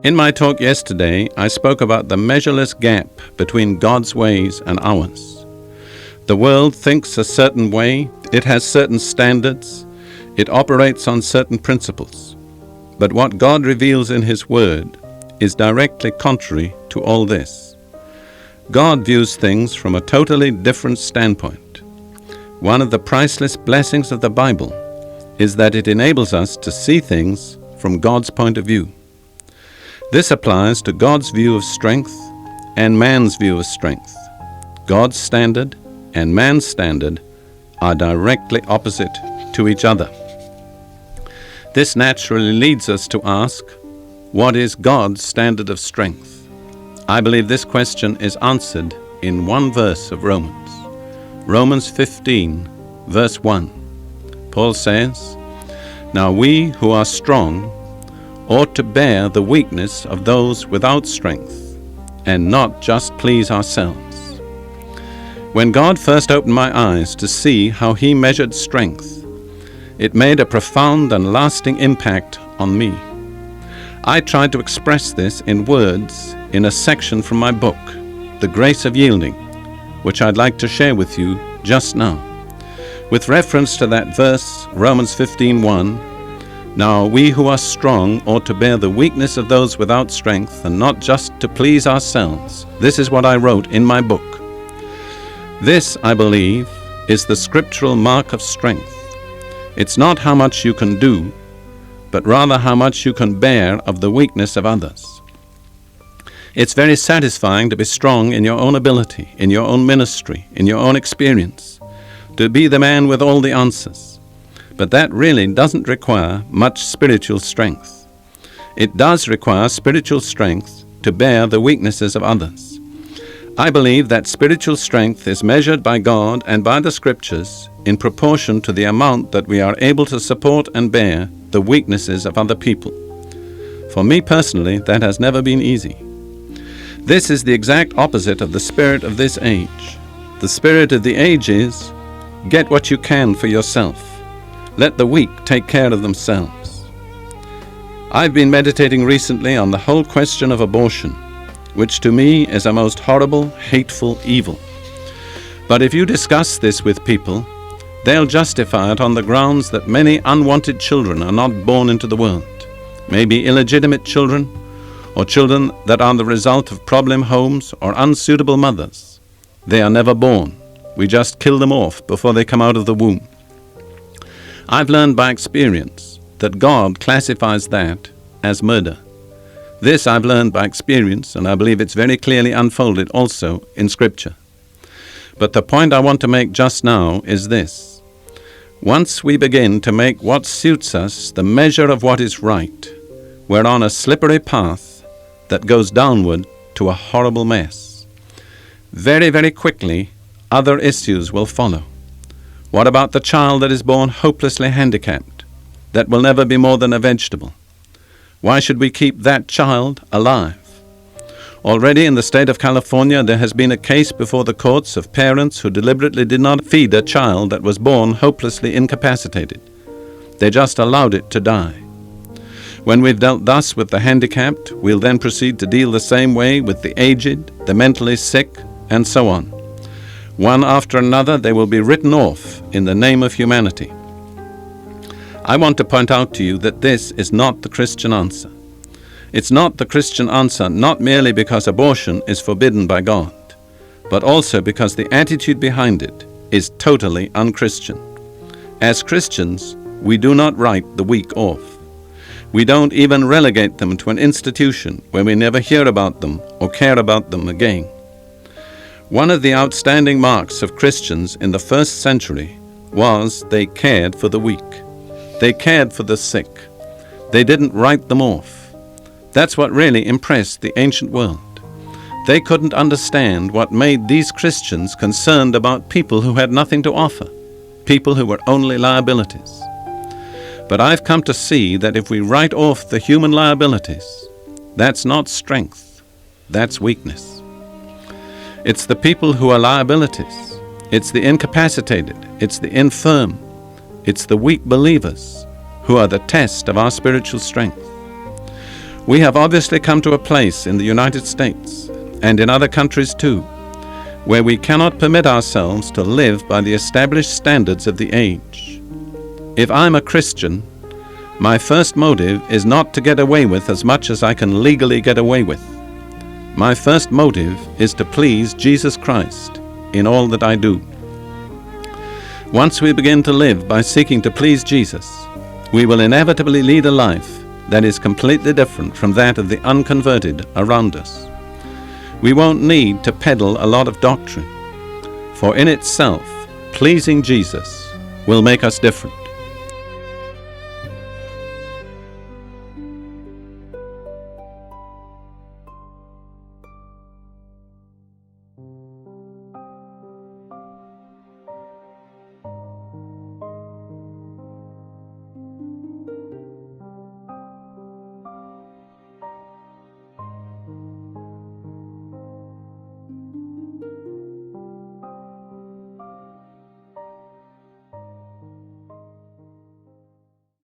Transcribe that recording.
In my talk yesterday, I spoke about the measureless gap between God's ways and ours. The world thinks a certain way, it has certain standards, it operates on certain principles. But what God reveals in His Word is directly contrary to all this. God views things from a totally different standpoint. One of the priceless blessings of the Bible is that it enables us to see things from God's point of view. This applies to God's view of strength and man's view of strength. God's standard and man's standard are directly opposite to each other. This naturally leads us to ask, what is God's standard of strength? I believe this question is answered in one verse of Romans. Romans 15, verse 1. Paul says, "Now we who are strong ought to bear the weakness of those without strength, and not just please ourselves." When God first opened my eyes to see how He measured strength, it made a profound and lasting impact on me. I tried to express this in words in a section from my book, The Grace of Yielding, which I'd like to share with you just now. With reference to that verse, Romans 15:1, "Now we who are strong ought to bear the weakness of those without strength, and not just to please ourselves." This is what I wrote in my book. This, I believe, is the scriptural mark of strength. It's not how much you can do, but rather how much you can bear of the weakness of others. It's very satisfying to be strong in your own ability, in your own ministry, in your own experience, to be the man with all the answers. But that really doesn't require much spiritual strength. It does require spiritual strength to bear the weaknesses of others. I believe that spiritual strength is measured by God and by the Scriptures in proportion to the amount that we are able to support and bear the weaknesses of other people. For me personally, that has never been easy. This is the exact opposite of the spirit of this age. The spirit of the age is, get what you can for yourself. Let the weak take care of themselves. I've been meditating recently on the whole question of abortion, which to me is a most horrible, hateful evil. But if you discuss this with people, they'll justify it on the grounds that many unwanted children are not born into the world, maybe illegitimate children, or children that are the result of problem homes or unsuitable mothers. They are never born. We just kill them off before they come out of the womb. I've learned by experience that God classifies that as murder. This I've learned by experience, and I believe it's very clearly unfolded also in Scripture. But the point I want to make just now is this. Once we begin to make what suits us the measure of what is right, we're on a slippery path that goes downward to a horrible mess. Very, very quickly, other issues will follow. What about the child that is born hopelessly handicapped, that will never be more than a vegetable? Why should we keep that child alive? Already in the state of California, there has been a case before the courts of parents who deliberately did not feed a child that was born hopelessly incapacitated. They just allowed it to die. When we've dealt thus with the handicapped, we'll then proceed to deal the same way with the aged, the mentally sick, and so on. One after another, they will be written off in the name of humanity. I want to point out to you that this is not the Christian answer. It's not the Christian answer not merely because abortion is forbidden by God, but also because the attitude behind it is totally unchristian. As Christians, we do not write the weak off. We don't even relegate them to an institution where we never hear about them or care about them again. One of the outstanding marks of Christians in the first century was they cared for the weak. They cared for the sick. They didn't write them off. That's what really impressed the ancient world. They couldn't understand what made these Christians concerned about people who had nothing to offer, people who were only liabilities. But I've come to see that if we write off the human liabilities, that's not strength, that's weakness. It's the people who are liabilities. It's the incapacitated. It's the infirm. It's the weak believers who are the test of our spiritual strength. We have obviously come to a place in the United States, and in other countries too, where we cannot permit ourselves to live by the established standards of the age. If I'm a Christian, my first motive is not to get away with as much as I can legally get away with. My first motive is to please Jesus Christ in all that I do. Once we begin to live by seeking to please Jesus, we will inevitably lead a life that is completely different from that of the unconverted around us. We won't need to peddle a lot of doctrine, for in itself, pleasing Jesus will make us different.